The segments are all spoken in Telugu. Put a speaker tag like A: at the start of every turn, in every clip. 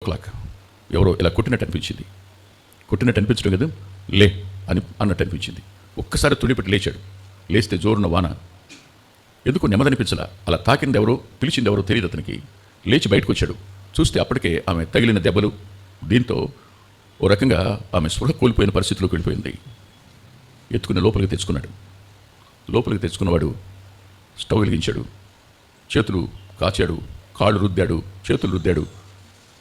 A: క్లాక్ ఎవరో ఇలా కొట్టినట్టు అనిపించింది. కొట్టినట్టు అనిపించడం కదా, లే అని అన్నట్టు అనిపించింది. ఒక్కసారి తుడిపెట్టి లేచాడు. లేస్తే జోరున వాన. ఎందుకు నెమ్మదనిపించలా. అలా తాకింది ఎవరో, పిలిచింది ఎవరో తెలియదు అతనికి. లేచి బయటకు వచ్చాడు. చూస్తే అప్పటికే ఆమె తగిలిన దెబ్బలు, దీంతో ఓ రకంగా ఆమె స్పృహ కోల్పోయిన పరిస్థితిలోకి వెళ్ళిపోయింది. ఎత్తుకుని లోపలికి తెచ్చుకున్నాడు. లోపలికి తెచ్చుకున్నవాడు స్టవ్ వెలిగించాడు. చేతులు కాచాడు, కాళ్ళు రుద్దాడు, చేతులు రుద్దాడు,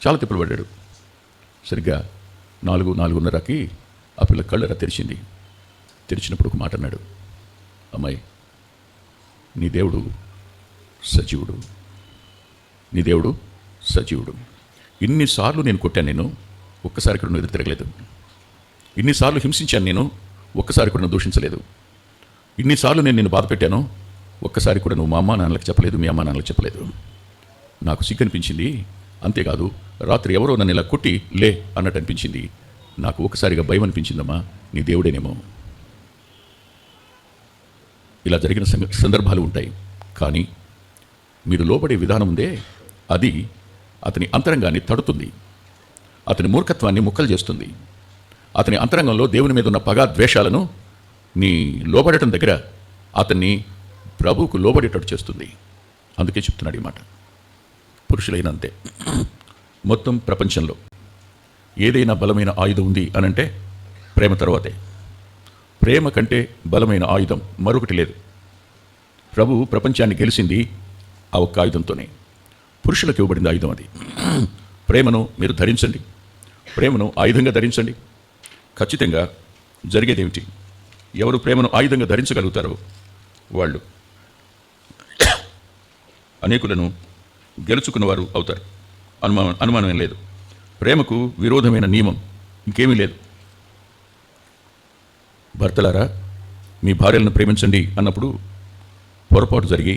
A: చాలా తిప్పలు పడ్డాడు. సరిగ్గా 4:30కి ఆ పిల్ల కళ్ళెరా తెరిచింది. తెరిచినప్పుడు ఒక మాట అన్నాడు, అమ్మాయి, నీ దేవుడు సజీవుడు, నీ దేవుడు సజీవుడు. ఇన్నిసార్లు నేను కొట్టాను, నేను ఒక్కసారి కూడా నువ్వు ఎదురు తిరగలేదు. ఇన్నిసార్లు హింసించాను, నేను ఒక్కసారి కూడా నువ్వు దూషించలేదు. ఇన్నిసార్లు నేను నిన్ను బాధ పెట్టాను, ఒక్కసారి కూడా నువ్వు మా అమ్మా నాన్నలకు చెప్పలేదు, మీ అమ్మా నాన్నలకు చెప్పలేదు. నాకు సిగ్గనిపించింది. అంతేకాదు, రాత్రి ఎవరో నన్ను ఇలా కొట్టి లే అన్నట్టు అనిపించింది. నాకు ఒకసారిగా భయం అనిపించిందమ్మా, నీ దేవుడేనేమో. ఇలా జరిగిన సందర్భాలు ఉంటాయి. కానీ మీరు లోబడే విధానం ఉందే, అది అతని అంతరంగాన్ని తడుతుంది, అతని మూర్ఖత్వాన్ని ముక్కలు చేస్తుంది. అతని అంతరంగంలో దేవుని మీద ఉన్న పగా ద్వేషాలను నీ లోబడటం దగ్గర అతన్ని ప్రభువుకు లోబడేటట్టు చేస్తుంది. అందుకే చెప్తున్నాడు ఈ మాట. పురుషులైన అంతే. మొత్తం ప్రపంచంలో ఏదైనా బలమైన ఆయుధం ఉంది అనంటే ప్రేమ తర్వాతే. ప్రేమ కంటే బలమైన ఆయుధం మరొకటి లేదు. ప్రభువు ప్రపంచాన్ని గెలిచింది ఆ ఒక్క ఆయుధంతోనే. పురుషులకు ఇవ్వబడింది ఆయుధం అది. ప్రేమను మీరు ధరించండి, ప్రేమను ఆయుధంగా ధరించండి. ఖచ్చితంగా జరిగేదేమిటి? ఎవరు ప్రేమను ఆయుధంగా ధరించగలుగుతారో వాళ్ళు అనేకులను గెలుచుకున్నవారు అవుతారు. అనుమానమేం లేదు. ప్రేమకు విరోధమైన నియమం ఇంకేమీ లేదు. భర్తలారా, మీ భార్యలను ప్రేమించండి అన్నప్పుడు పొరపాటు జరిగి